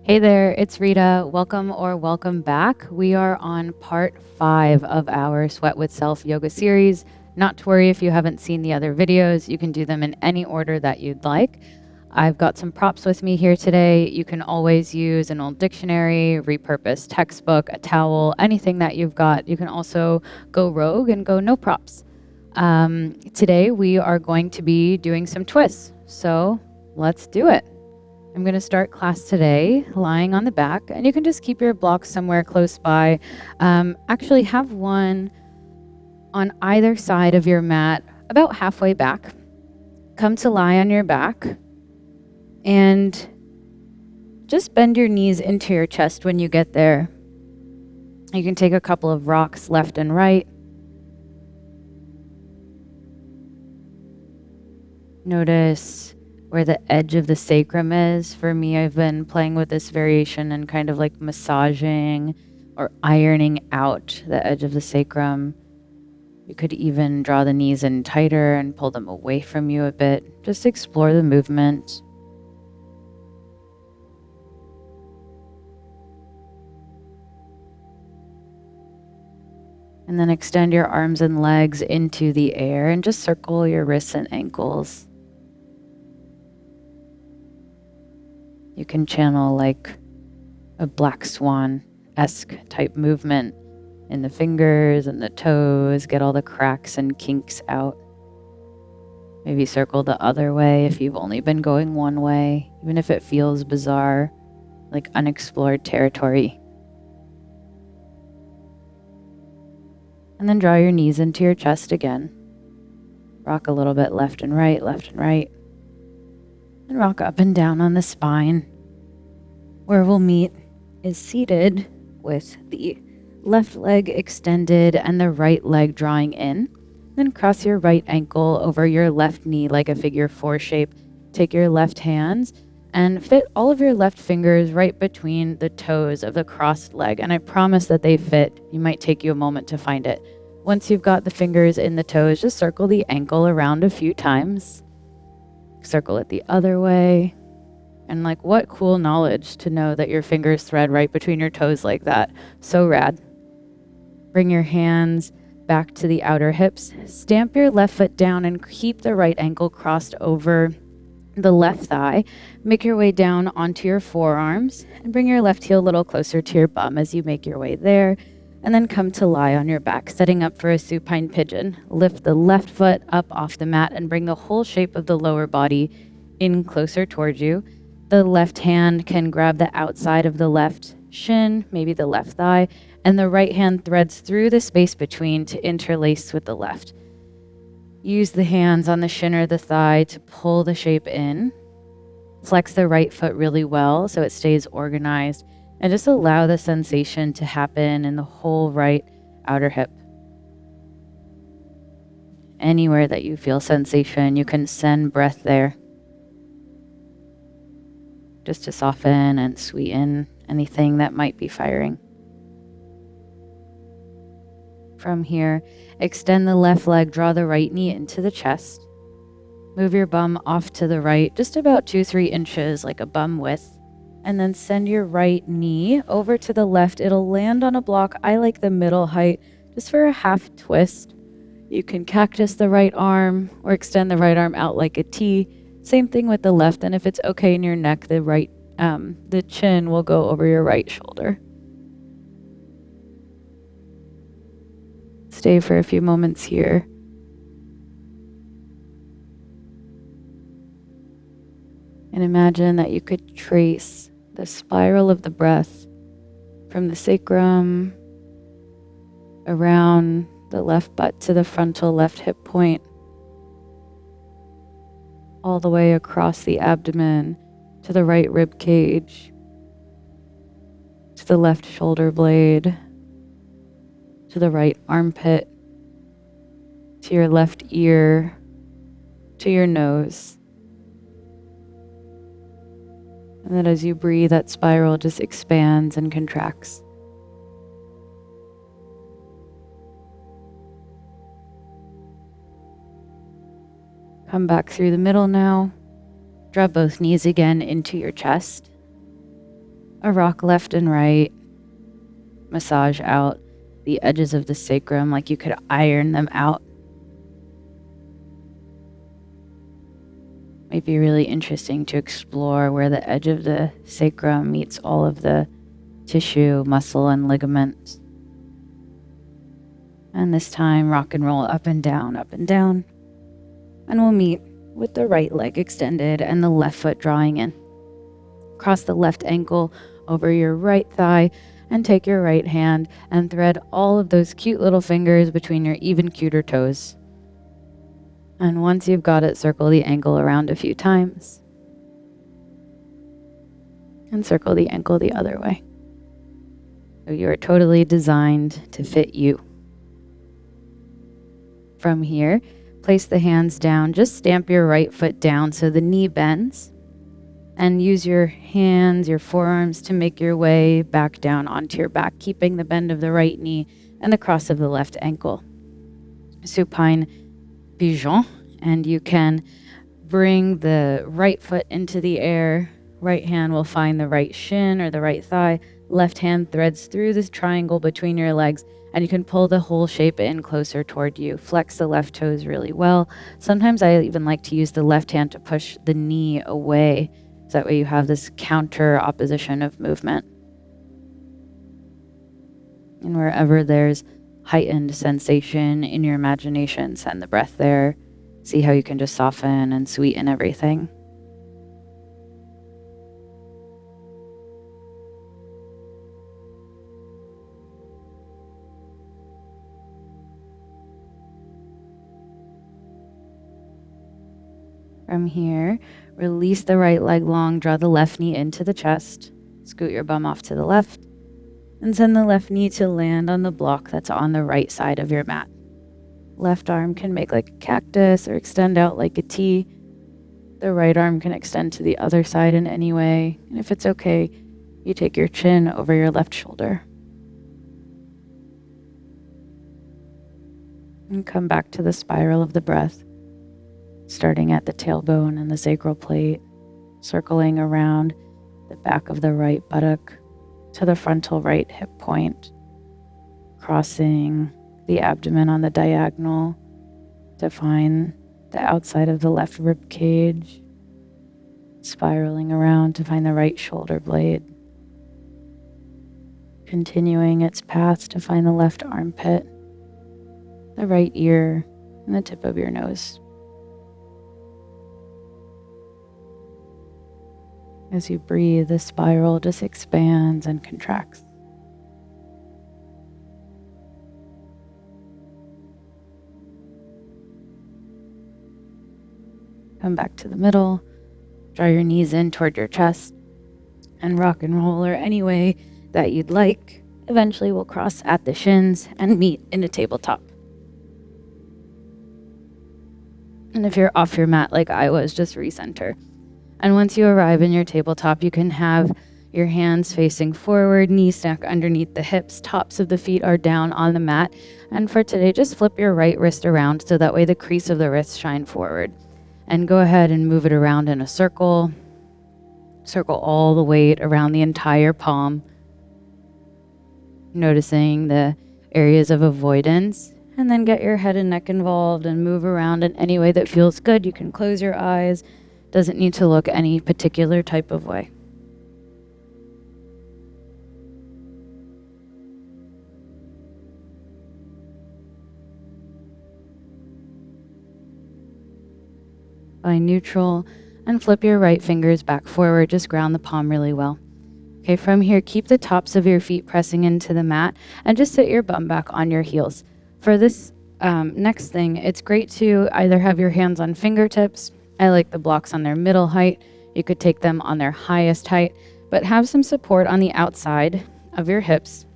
Hey there, it's Rita. Welcome or welcome back. We are on part 5 of our Sweat with Self yoga series. Not to worry if you haven't seen the other videos, you can do them in any order that you'd like. I've got some props with me here today. You can always use an old dictionary, repurposed textbook, a towel, anything that you've got. You can also go rogue and go no props. Today we are going to be doing some twists, so let's do it. I'm going to start class today lying on the back, and you can just keep your blocks somewhere close by. Actually have one on either side of your mat, about halfway back. Come to lie on your back, and just bend your knees into your chest when you get there. You can take a couple of rocks left and right. Notice where the edge of the sacrum is. For me, I've been playing with this variation and kind of like massaging or ironing out the edge of the sacrum. You could even draw the knees in tighter and pull them away from you a bit. Just explore the movement. And then extend your arms and legs into the air and just circle your wrists and ankles. You can channel like a black swan-esque type movement in the fingers and the toes, get all the cracks and kinks out. Maybe circle the other way if you've only been going one way, even if it feels bizarre, like unexplored territory. And then draw your knees into your chest again. Rock a little bit left and right, and rock up and down on the spine. Where we'll meet is seated with the left leg extended and the right leg drawing in. Then cross your right ankle over your left knee like a figure 4 shape. Take your left hands and fit all of your left fingers right between the toes of the crossed leg. And I promise that they fit. You might take you a moment to find it. Once you've got the fingers in the toes, just circle the ankle around a few times. Circle it the other way. And like, what cool knowledge to know that your fingers thread right between your toes like that. So rad. Bring your hands back to the outer hips. Stamp your left foot down and keep the right ankle crossed over the left thigh. Make your way down onto your forearms and bring your left heel a little closer to your bum as you make your way there. And then come to lie on your back, setting up for a supine pigeon. Lift the left foot up off the mat and bring the whole shape of the lower body in closer towards you. The left hand can grab the outside of the left shin, maybe the left thigh, and the right hand threads through the space between to interlace with the left. Use the hands on the shin or the thigh to pull the shape in. Flex the right foot really well so it stays organized, and just allow the sensation to happen in the whole right outer hip. Anywhere that you feel sensation, you can send breath there, just to soften and sweeten anything that might be firing. From here, extend the left leg, draw the right knee into the chest. Move your bum off to the right, just about 2-3 inches, like a bum width. And then send your right knee over to the left. It'll land on a block. I like the middle height, just for a half twist. You can cactus the right arm or extend the right arm out like a T. Same thing with the left. And if it's okay in your neck, the chin will go over your right shoulder. Stay for a few moments here. And imagine that you could trace the spiral of the breath from the sacrum around the left butt to the frontal left hip point, all the way across the abdomen to the right rib cage, to the left shoulder blade, to the right armpit, to your left ear, to your nose. And then as you breathe, that spiral just expands and contracts. Come back through the middle now. Drop both knees again into your chest. a rock left and right. Massage out the edges of the sacrum like you could iron them out. Might be really interesting to explore where the edge of the sacrum meets all of the tissue, muscle, and ligaments. And this time, rock and roll up and down, up and down. And we'll meet with the right leg extended and the left foot drawing in. Cross the left ankle over your right thigh and take your right hand and thread all of those cute little fingers between your even cuter toes. And once you've got it, circle the ankle around a few times. And circle the ankle the other way. So you are totally designed to fit you. From here, place the hands down. Just stamp your right foot down so the knee bends. And use your hands, your forearms to make your way back down onto your back, keeping the bend of the right knee and the cross of the left ankle. Supine Pigeon. And you can bring the right foot into the air. Right hand will find the right shin or the right thigh. Left hand threads through this triangle between your legs, and you can pull the whole shape in closer toward you. Flex the left toes really well. Sometimes I even like to use the left hand to push the knee away, so that way you have this counter opposition of movement. And wherever there's heightened sensation in your imagination, send the breath there. See how you can just soften and sweeten everything. From here, release the right leg long, draw the left knee into the chest, scoot your bum off to the left, and send the left knee to land on the block that's on the right side of your mat. Left arm can make like a cactus or extend out like a T. The right arm can extend to the other side in any way. And if it's okay, you take your chin over your left shoulder. And come back to the spiral of the breath, starting at the tailbone and the sacral plate, circling around the back of the right buttock to the frontal right hip point, crossing the abdomen on the diagonal to find the outside of the left rib cage, spiraling around to find the right shoulder blade, continuing its path to find the left armpit, the right ear, and the tip of your nose. As you breathe, the spiral just expands and contracts. Come back to the middle, draw your knees in toward your chest, and rock and roll or any way that you'd like. Eventually we'll cross at the shins and meet in a tabletop. And if you're off your mat like I was, just recenter. And once you arrive in your tabletop, you can have your hands facing forward, knees stack underneath the hips, tops of the feet are down on the mat. And for today, just flip your right wrist around so that way the crease of the wrist shine forward. And go ahead and move it around in a circle. Circle all the weight around the entire palm. Noticing the areas of avoidance. And then get your head and neck involved and move around in any way that feels good. You can close your eyes. Doesn't need to look any particular type of way. Find neutral and flip your right fingers back forward. Just ground the palm really well. Okay, from here, keep the tops of your feet pressing into the mat and just sit your bum back on your heels. For this next thing, it's great to either have your hands on fingertips. I like the blocks on their middle height. You could take them on their highest height, but have some support on the outside of your hips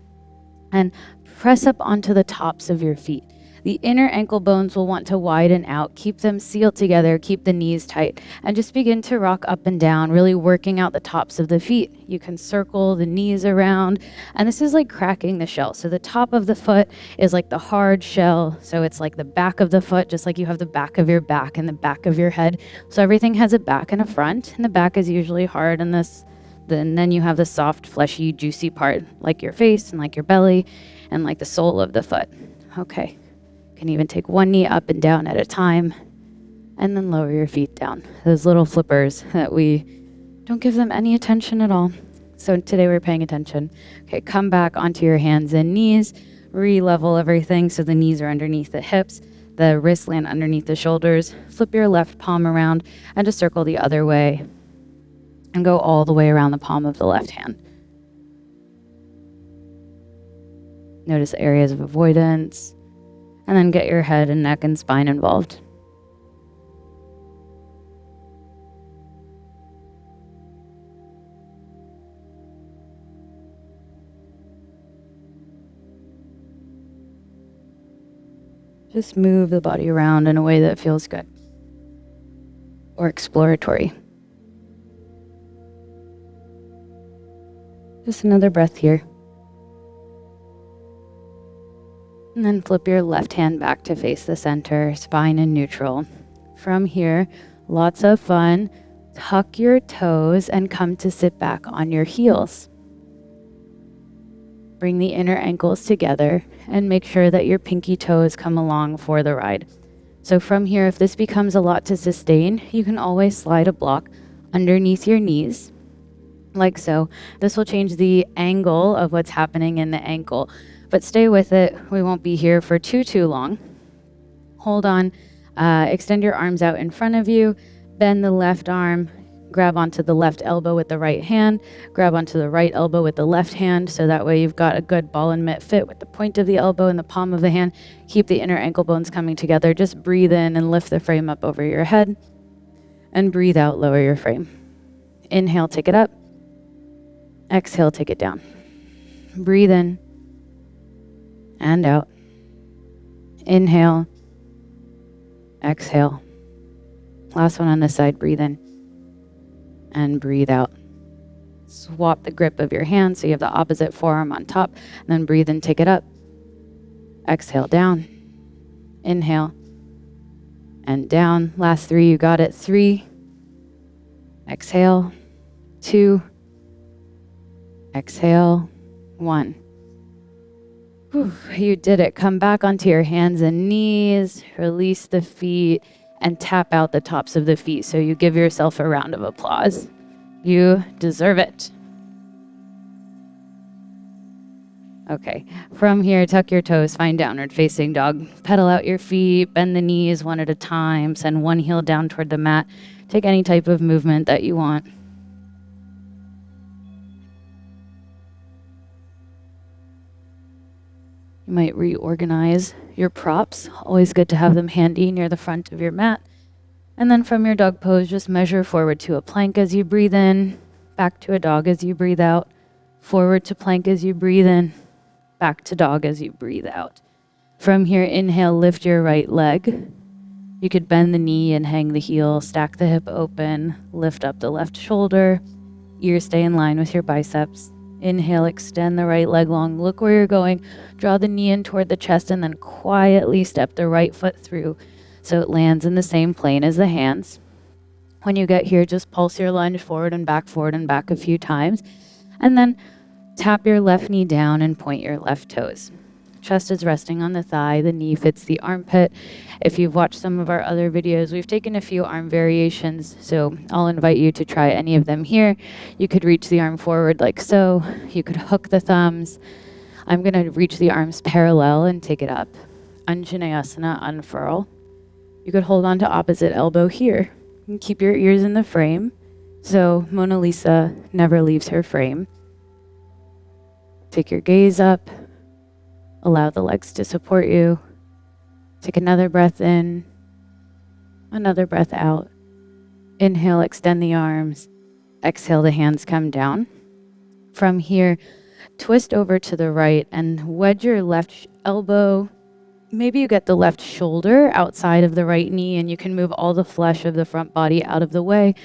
and press up onto the tops of your feet. The inner ankle bones will want to widen out, keep them sealed together, keep the knees tight, and just begin to rock up and down, really working out the tops of the feet. You can circle the knees around, and this is like cracking the shell. So the top of the foot is like the hard shell, so it's like the back of the foot, just like you have the back of your back and the back of your head. So everything has a back and a front, and the back is usually hard in this Then you have the soft, fleshy, juicy part, like your face and like your belly and like the sole of the foot. Okay. Can even take one knee up and down at a time, and then lower your feet down. Those little flippers that we don't give them any attention at all. So today we're paying attention. Okay, come back onto your hands and knees, re-level everything so the knees are underneath the hips, the wrists land underneath the shoulders. Flip your left palm around and just circle the other way and go all the way around the palm of the left hand. Notice areas of avoidance, and then get your head and neck and spine involved. Just move the body around in a way that feels good or exploratory. Just another breath here. And then flip your left hand back to face the center, spine in neutral. From here, lots of fun. Tuck your toes and come to sit back on your heels. Bring the inner ankles together and make sure that your pinky toes come along for the ride. So from here, if this becomes a lot to sustain, you can always slide a block underneath your knees, like so. This will change the angle of what's happening in the ankle. But stay with it. We won't be here for too long. Hold on. Extend your arms out in front of you. Bend the left arm. Grab onto the left elbow with the right hand. Grab onto the right elbow with the left hand. So that way you've got a good ball and mitt fit with the point of the elbow and the palm of the hand. Keep the inner ankle bones coming together. Just breathe in and lift the frame up over your head. And breathe out, lower your frame. Inhale, take it up. Exhale, take it down. Breathe in. And out. Inhale. Exhale. Last one on this side. Breathe in. And breathe out. Swap the grip of your hand so you have the opposite forearm on top. And then breathe in, take it up. Exhale, down. Inhale. And down. Last three, you got it. 3. Exhale. 2. Exhale. 1. Whew, you did it. Come back onto your hands and knees. Release the feet and tap out the tops of the feet. So you give yourself a round of applause. You deserve it. Okay. From here, tuck your toes, find downward facing dog. Pedal out your feet, bend the knees one at a time. Send one heel down toward the mat. Take any type of movement that you want. You might reorganize your props. Always good to have them handy near the front of your mat. And then from your dog pose, just measure forward to a plank as you breathe in, back to a dog as you breathe out, forward to plank as you breathe in, back to dog as you breathe out. From here, inhale, lift your right leg. You could bend the knee and hang the heel, stack the hip open, lift up the left shoulder, ears stay in line with your biceps. Inhale, extend the right leg long. Look where you're going. Draw the knee in toward the chest and then quietly step the right foot through so it lands in the same plane as the hands. When you get here, just pulse your lunge forward and back a few times. And then tap your left knee down and point your left toes. Chest is resting on the thigh. The knee fits the armpit. If you've watched some of our other videos, we've taken a few arm variations, so I'll invite you to try any of them here. You could reach the arm forward like so. You could hook the thumbs. I'm going to reach the arms parallel and take it up. Anjaneyasana, unfurl. You could hold on to opposite elbow here. And keep your ears in the frame. So Mona Lisa never leaves her frame. Take your gaze up. Allow the legs to support you. Take another breath in, another breath out. Inhale, extend the arms. Exhale, the hands come down. From here, twist over to the right and wedge your left elbow. Maybe you get the left shoulder outside of the right knee and you can move all the flesh of the front body out of the way.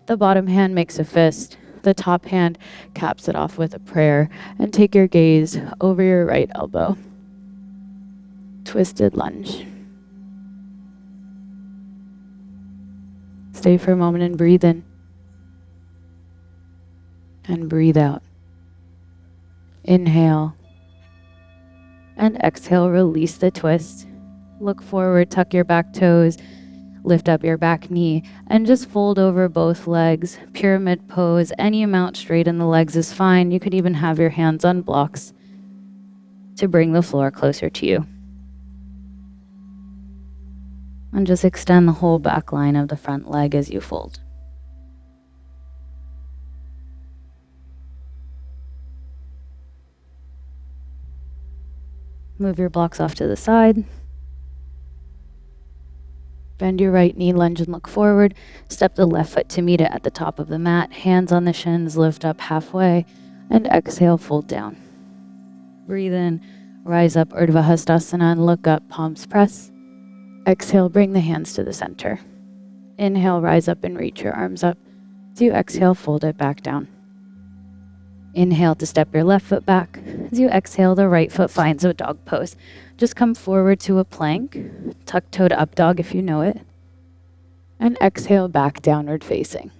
The bottom hand makes a fist. The top hand caps it off with a prayer. And take your gaze over your right elbow. Twisted lunge. Stay for a moment and breathe in. And breathe out. Inhale. And exhale, release the twist. Look forward, tuck your back toes, lift up your back knee, and just fold over both legs. Pyramid pose, any amount straight in the legs is fine. You could even have your hands on blocks to bring the floor closer to you. And just extend the whole back line of the front leg as you fold. Move your blocks off to the side. Bend your right knee, lunge and look forward. Step the left foot to meet it at the top of the mat. Hands on the shins, lift up halfway. And exhale, fold down. Breathe in, rise up, ardha hastasana, and look up, palms press. Exhale, bring the hands to the center. Inhale, rise up and reach your arms up. As you exhale, fold it back down. Inhale to step your left foot back. As you exhale, the right foot finds a dog pose. Just come forward to a plank. Tuck-toed up dog if you know it. And exhale, back downward facing.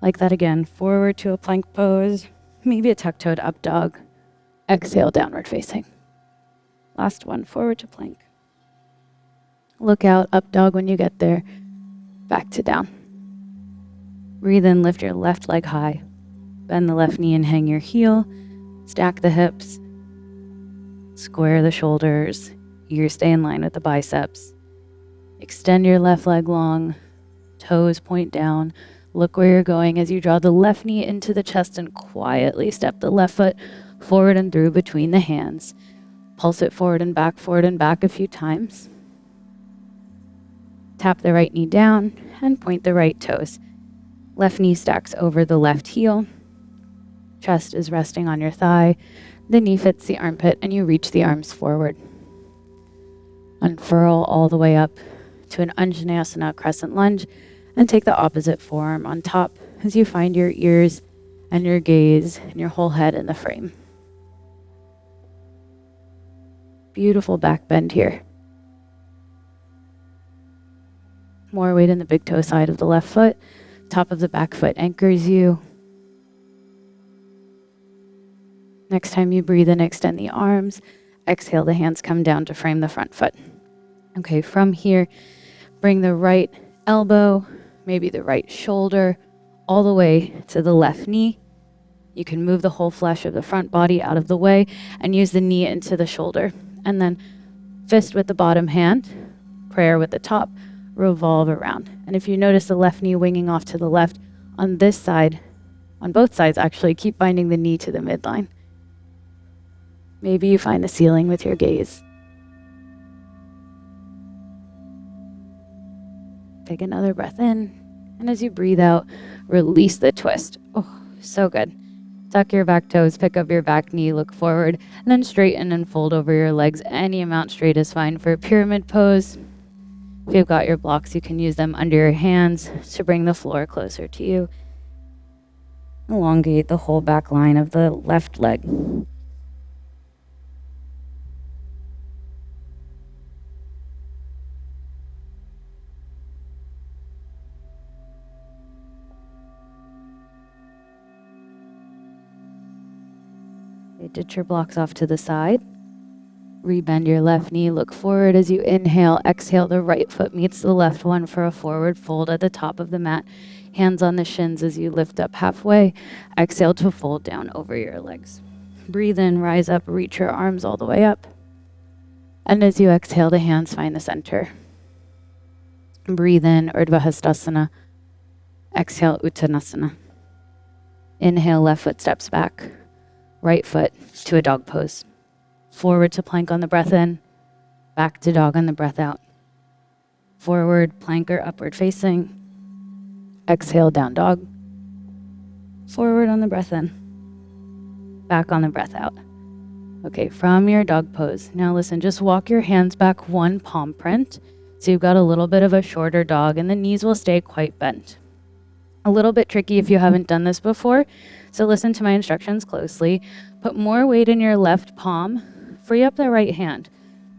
Like that again, forward to a plank pose. Maybe a tuck-toed up dog. Exhale, downward facing. Last one, forward to plank. Look out, up dog when you get there. Back to down. Breathe in, lift your left leg high. Bend the left knee and hang your heel. Stack the hips. Square the shoulders. Ears stay in line with the biceps. Extend your left leg long. Toes point down. Look where you're going as you draw the left knee into the chest and quietly step the left foot forward and through between the hands. Pulse it forward and back a few times. Tap the right knee down and point the right toes. Left knee stacks over the left heel. Chest is resting on your thigh. The knee fits the armpit and you reach the arms forward. Unfurl all the way up to an Anjaneyasana Crescent Lunge and take the opposite forearm on top as you find your ears and your gaze and your whole head in the frame. Beautiful back bend here. More weight in the big toe side of the left foot. Top of the back foot anchors you. Next time you breathe in, extend the arms. Exhale, the hands come down to frame the front foot. Okay, from here, bring the right elbow, maybe the right shoulder, all the way to the left knee. You can move the whole flesh of the front body out of the way and use the knee into the shoulder. And then fist with the bottom hand, prayer with the top, revolve around. And if you notice the left knee winging off to the left, on this side, on both sides actually, keep binding the knee to the midline. Maybe you find the ceiling with your gaze. Take another breath in, and as you breathe out, release the twist. Oh, so good. Tuck your back toes, pick up your back knee, look forward, and then straighten and fold over your legs. Any amount straight is fine for a pyramid pose. If you've got your blocks, you can use them under your hands to bring the floor closer to you. Elongate the whole back line of the left leg. Ditch your blocks off to the side. Rebend your left knee, look forward as you inhale. Exhale, the right foot meets the left one for a forward fold at the top of the mat. Hands on the shins as you lift up halfway. Exhale to fold down over your legs. Breathe in, rise up, reach your arms all the way up. And as you exhale, the hands find the center. Breathe in, ardha hastasana. Exhale, uttanasana. Inhale, left foot steps back. Right foot to a dog pose. Forward to plank on the breath in. Back to dog on the breath out. Forward, plank or upward facing. Exhale, down dog. Forward on the breath in. Back on the breath out. Okay, from your dog pose. Now listen, just walk your hands back one palm print. So you've got a little bit of a shorter dog and the knees will stay quite bent. A little bit tricky if you haven't done this before. So listen to my instructions closely. Put more weight in your left palm. Free up the right hand.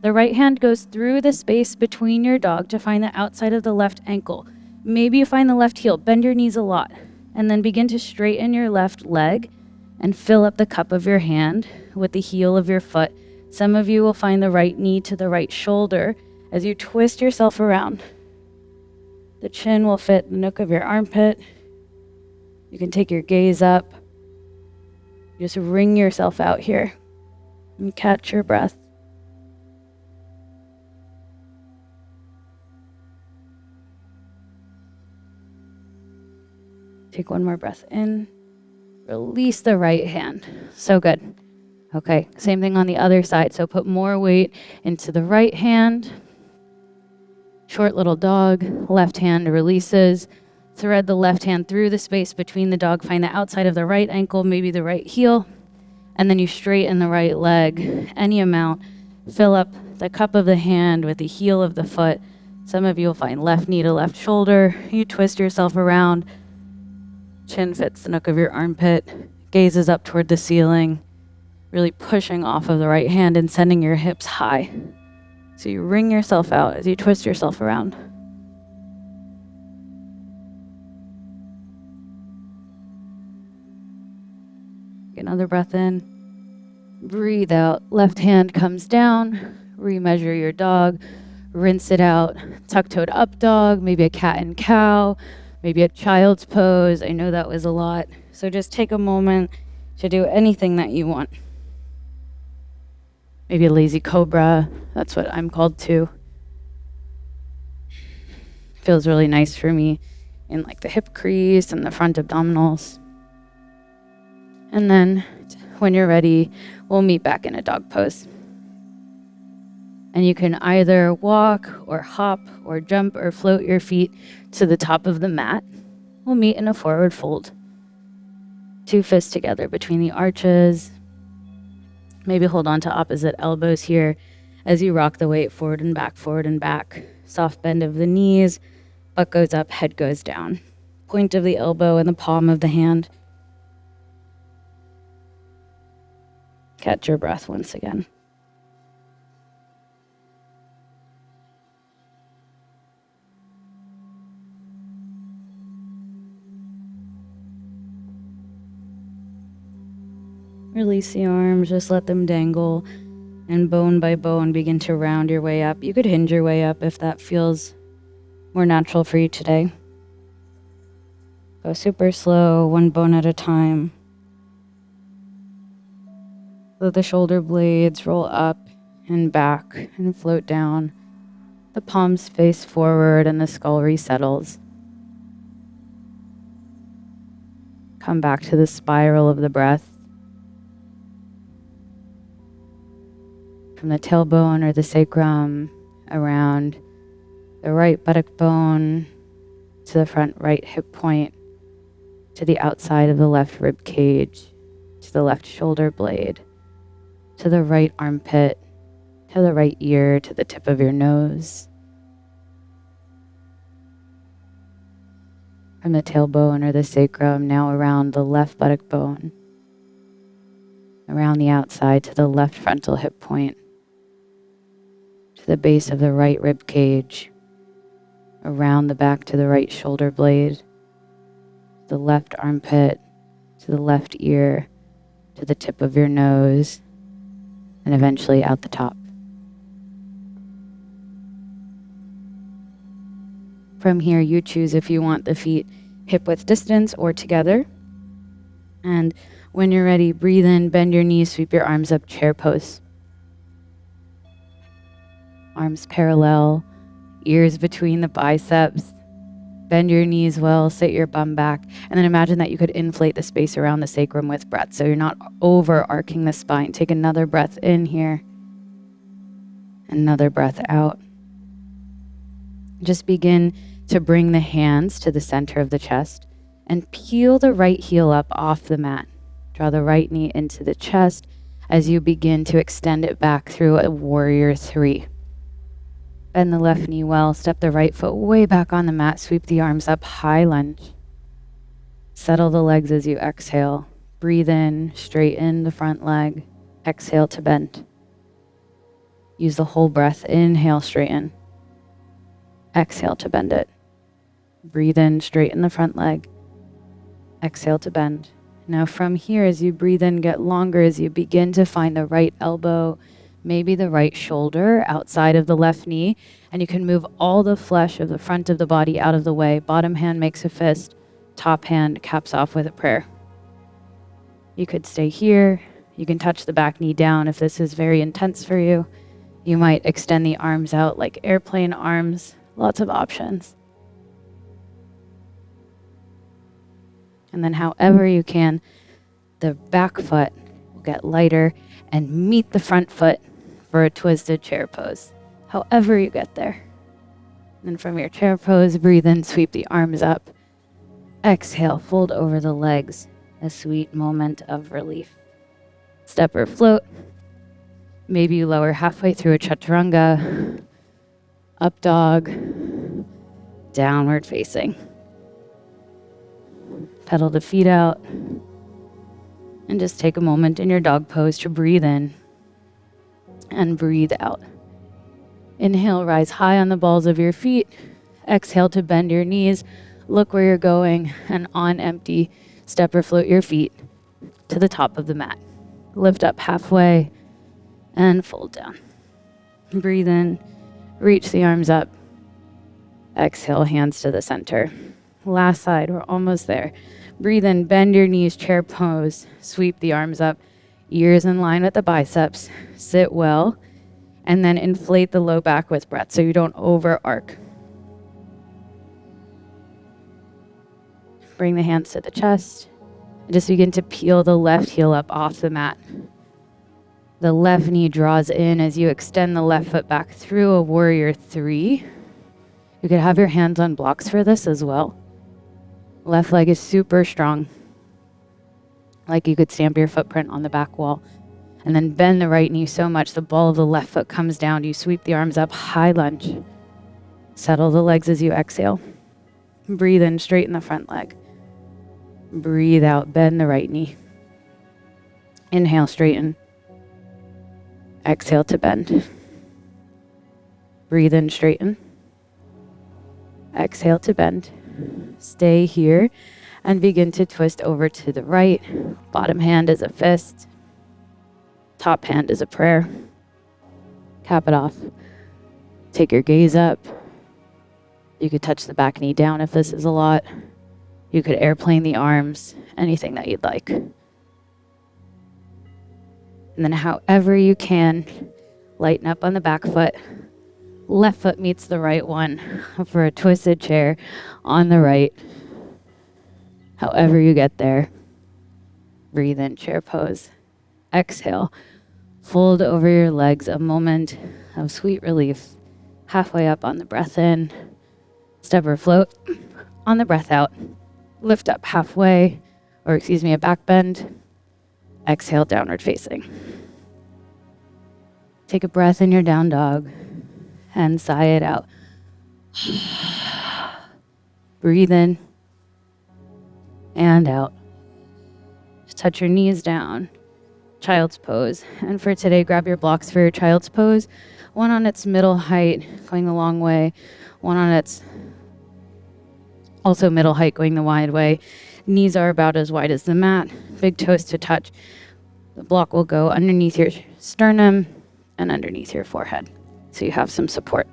The right hand goes through the space between your dog to find the outside of the left ankle. Maybe you find the left heel. Bend your knees a lot. And then begin to straighten your left leg and fill up the cup of your hand with the heel of your foot. Some of you will find the right knee to the right shoulder as you twist yourself around. The chin will fit the nook of your armpit. You can take your gaze up. Just wring yourself out here and catch your breath. Take one more breath in. Release the right hand. So good. Okay, same thing on the other side. So put more weight into the right hand. Short little dog. Left hand releases. Thread the left hand through the space between the dog. Find the outside of the right ankle, maybe the right heel. And then you straighten the right leg any amount. Fill up the cup of the hand with the heel of the foot. Some of you will find left knee to left shoulder. You twist yourself around. Chin fits the nook of your armpit. Gazes up toward the ceiling. Really pushing off of the right hand and sending your hips high. So you wring yourself out as you twist yourself around. Take another breath in. Breathe out. Left hand comes down. Remeasure your dog. Rinse it out. Tuck-toed up dog. Maybe a cat and cow. Maybe a child's pose. I know that was a lot. So just take a moment to do anything that you want. Maybe a lazy cobra. That's what I'm called to. Feels really nice for me in like the hip crease and the front abdominals. And then when you're ready, we'll meet back in a dog pose. And you can either walk or hop or jump or float your feet to the top of the mat. We'll meet in a forward fold. 2 fists together between the arches. Maybe hold on to opposite elbows here as you rock the weight forward and back, forward and back. Soft bend of the knees, butt goes up, head goes down. Point of the elbow and the palm of the hand. Catch your breath once again. Release the arms, just let them dangle, and bone by bone begin to round your way up. You could hinge your way up if that feels more natural for you today. Go super slow, one bone at a time. Let the shoulder blades roll up and back and float down. The palms face forward and the skull resettles. Come back to the spiral of the breath. From the tailbone or the sacrum around the right buttock bone to the front right hip point, to the outside of the left rib cage, to the left shoulder blade, to the right armpit, to the right ear, to the tip of your nose. From the tailbone or the sacrum now around the left buttock bone, around the outside to the left frontal hip point, to the base of the right rib cage, around the back to the right shoulder blade, the left armpit, to the left ear, to the tip of your nose, and eventually out the top. From here, you choose if you want the feet hip width distance or together. And when you're ready, breathe in, bend your knees, sweep your arms up, chair pose. Arms parallel, ears between the biceps. Bend your knees well, sit your bum back, and then imagine that you could inflate the space around the sacrum with breath, so you're not over-arcing the spine. Take another breath in here. Another breath out. Just begin to bring the hands to the center of the chest and peel the right heel up off the mat. Draw the right knee into the chest as you begin to extend it back through a warrior 3. Bend the left knee well, step the right foot way back on the mat, sweep the arms up, high lunge. Settle the legs as you exhale. Breathe in, straighten the front leg. Exhale to bend. Use the whole breath. Inhale, straighten. Exhale to bend it. Breathe in, straighten the front leg. Exhale to bend. Now from here, as you breathe in, get longer as you begin to find the right elbow, maybe the right shoulder outside of the left knee, and you can move all the flesh of the front of the body out of the way. Bottom hand makes a fist, top hand caps off with a prayer. You could stay here. You can touch the back knee down if this is very intense for you. You might extend the arms out like airplane arms. Lots of options. And then however you can, the back foot will get lighter and meet the front foot for a twisted chair pose. However you get there. And from your chair pose, breathe in, sweep the arms up. Exhale, fold over the legs. A sweet moment of relief. Step or float. Maybe you lower halfway through a chaturanga. Up dog. Downward facing. Pedal the feet out. And just take a moment in your dog pose to breathe in and breathe out. Inhale, rise high on the balls of your feet. Exhale to bend your knees. Look where you're going, and on empty, step or float your feet to the top of the mat. Lift up halfway and fold down. Breathe in, reach the arms up. Exhale, hands to the center. Last side, we're almost there. Breathe in, bend your knees, chair pose. Sweep the arms up, ears in line with the biceps. Sit well, and then inflate the low back with breath so you don't over arc. Bring the hands to the chest. And just begin to peel the left heel up off the mat. The left knee draws in as you extend the left foot back through a warrior 3. You could have your hands on blocks for this as well. Left leg is super strong. Like you could stamp your footprint on the back wall. And then bend the right knee so much the ball of the left foot comes down. You sweep the arms up, high lunge. Settle the legs as you exhale. Breathe in, straighten the front leg. Breathe out, bend the right knee. Inhale, straighten. Exhale to bend. Breathe in, straighten. Exhale to bend. Stay here and begin to twist over to the right. Bottom hand is a fist. Top hand is a prayer. Cap it off. Take your gaze up. You could touch the back knee down if this is a lot. You could airplane the arms, anything that you'd like. And then however you can, lighten up on the back foot. Left foot meets the right one for a twisted chair on the right. However you get there. Breathe in, chair pose. Exhale. Fold over your legs, a moment of sweet relief. Halfway up on the breath in. Step or float on the breath out. Lift up halfway, a back bend. Exhale, downward facing. Take a breath in your down dog and sigh it out. Breathe in and out. Just touch your knees down. Child's pose. And for today, grab your blocks for your child's pose. One on its middle height, going the long way. One on its also middle height, going the wide way. Knees are about as wide as the mat. Big toes to touch. The block will go underneath your sternum and underneath your forehead, so you have some support.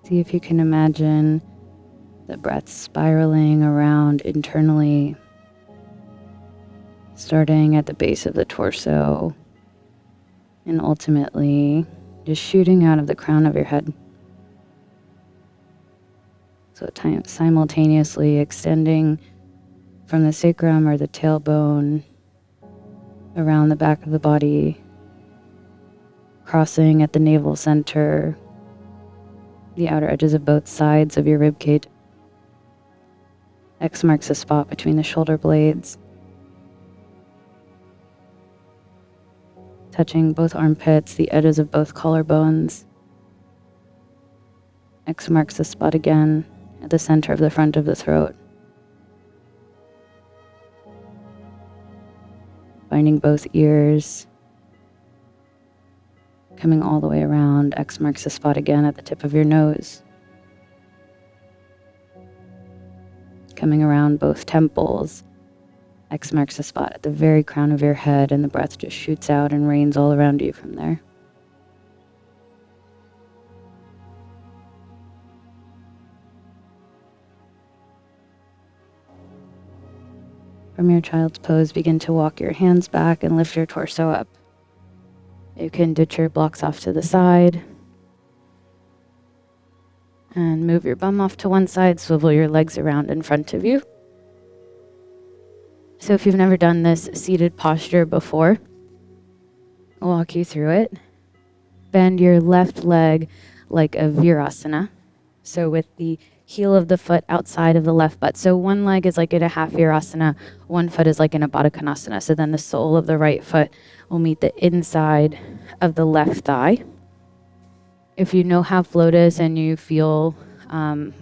See if you can imagine the breath spiraling around internally, starting at the base of the torso and ultimately just shooting out of the crown of your head. So simultaneously extending from the sacrum or the tailbone around the back of the body, crossing at the navel center, the outer edges of both sides of your rib cage. X marks the spot between the shoulder blades, touching both armpits, the edges of both collarbones. X marks the spot again at the center of the front of the throat. Finding both ears, coming all the way around. X marks the spot again at the tip of your nose. Coming around both temples. X marks the spot at the very crown of your head, and the breath just shoots out and rains all around you from there. From your child's pose, begin to walk your hands back and lift your torso up. You can ditch your blocks off to the side and move your bum off to one side, swivel your legs around in front of you. So if you've never done this seated posture before, I'll walk you through it. Bend your left leg like a virasana. So with the heel of the foot outside of the left butt. So one leg is like in a half virasana, one foot is like in a balasano. So then the sole of the right foot will meet the inside of the left thigh. If you know half lotus and you feel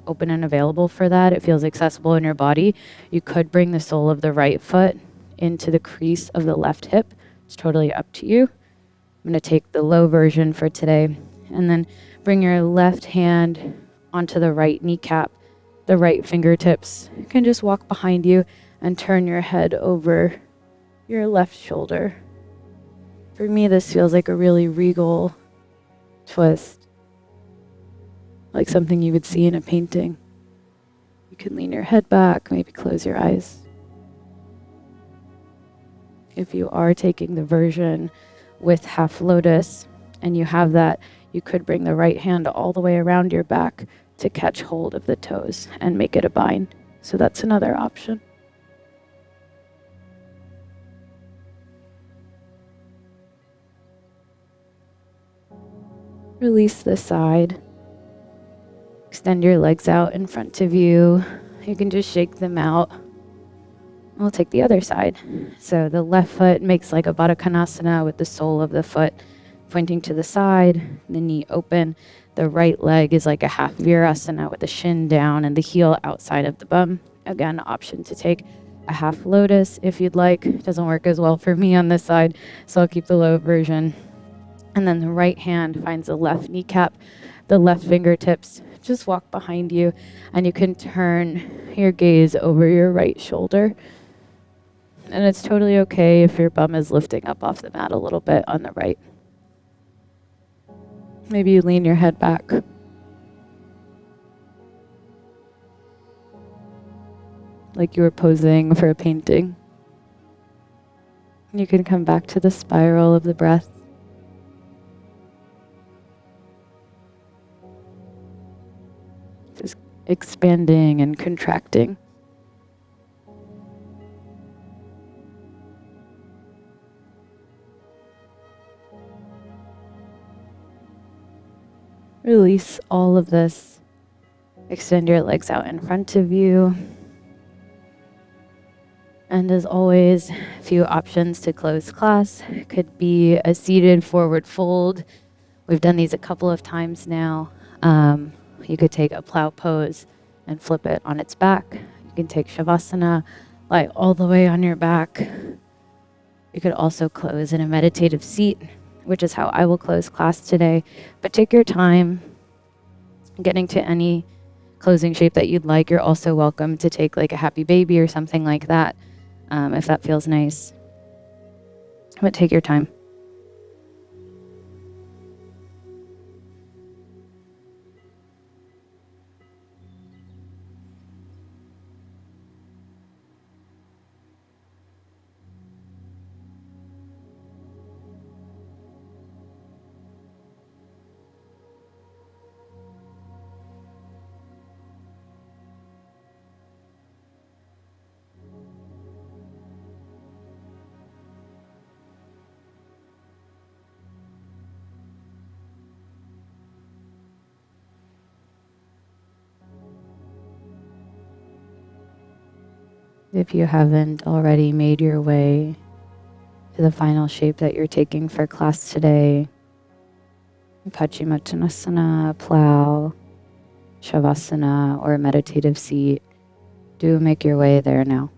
open and available for that, it feels accessible in your body, you could bring the sole of the right foot into the crease of the left hip. It's totally up to you. I'm going to take the low version for today, and then bring your left hand onto the right kneecap, the right fingertips. You can just walk behind you and turn your head over your left shoulder. For me, this feels like a really regal twist, like something you would see in a painting. You can lean your head back, maybe close your eyes. If you are taking the version with half lotus and you have that, you could bring the right hand all the way around your back to catch hold of the toes and make it a bind. So that's another option. Release the side. Extend your legs out in front of you. You can just shake them out. We'll take the other side. So the left foot makes like a balasano with the sole of the foot pointing to the side, the knee open. The right leg is like a half virasana with the shin down and the heel outside of the bum. Again, option to take a half lotus if you'd like. It doesn't work as well for me on this side, so I'll keep the low version. And then the right hand finds the left kneecap, the left fingertips. Just walk behind you, and you can turn your gaze over your right shoulder. And it's totally okay if your bum is lifting up off the mat a little bit on the right. Maybe you lean your head back. Like you were posing for a painting. You can come back to the spiral of the breath. Just expanding and contracting. Release all of this. Extend your legs out in front of you. And as always, a few options to close class. It could be a seated forward fold. We've done these a couple of times now. You could take a plow pose and flip it on its back. You can take shavasana, lie all the way on your back. You could also close in a meditative seat, which is how I will close class today. But take your time getting to any closing shape that you'd like. You're also welcome to take like a happy baby or something like that, if that feels nice. But take your time. If you haven't already made your way to the final shape that you're taking for class today, matsyendrasana, plow, shavasana, or meditative seat, do make your way there now.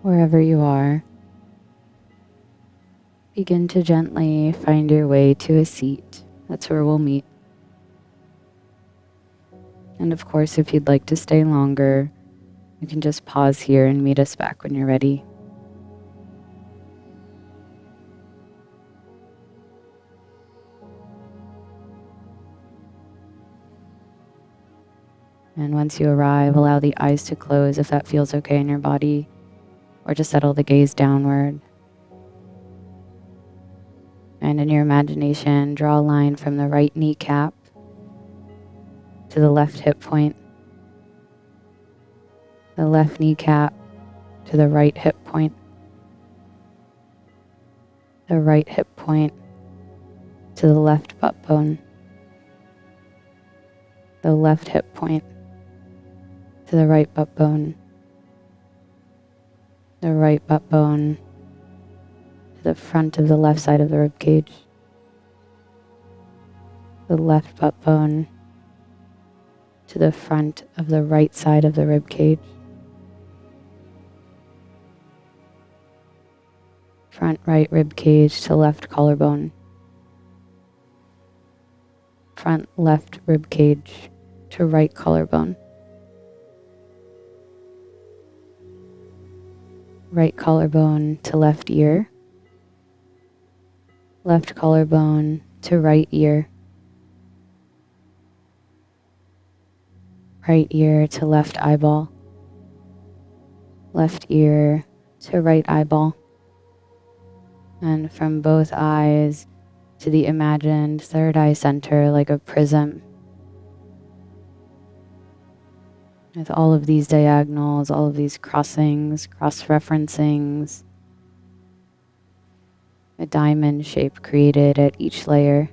Wherever you are, begin to gently find your way to a seat. That's where we'll meet. And of course, if you'd like to stay longer, you can just pause here and meet us back when you're ready. And once you arrive, allow the eyes to close if that feels okay in your body, or just settle the gaze downward. And in your imagination, draw a line from the right kneecap to the left hip point, the left kneecap to the right hip point, the right hip point to the left butt bone, the left hip point to the right butt bone, the right butt bone to the front of the left side of the rib cage, the left butt bone to the front of the right side of the rib cage, front right rib cage to left collarbone, front left rib cage to right collarbone, right collarbone to left ear, left collarbone to right ear, right ear to left eyeball, left ear to right eyeball, and from both eyes to the imagined third eye center like a prism. With all of these diagonals, all of these crossings, cross-referencings, a diamond shape created at each layer.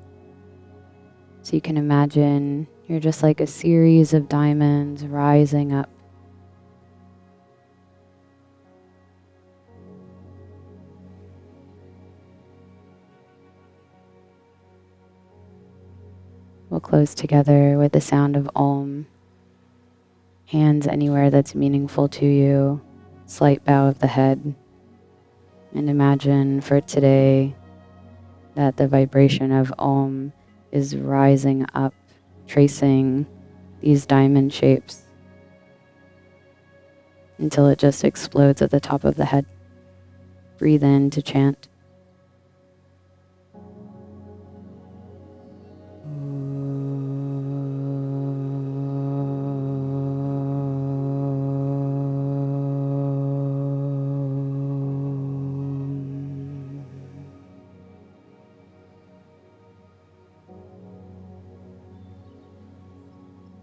So you can imagine you're just like a series of diamonds rising up. We'll close together with the sound of Om. Hands anywhere that's meaningful to you. Slight bow of the head. And imagine for today that the vibration of Om is rising up, tracing these diamond shapes until it just explodes at the top of the head. Breathe in to chant.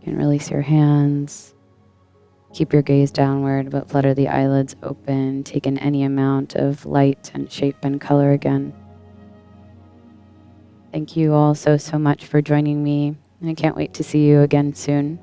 You can release your hands. Keep your gaze downward, but flutter the eyelids open. Take in any amount of light and shape and color again. Thank you all so much for joining me, and I can't wait to see you again soon.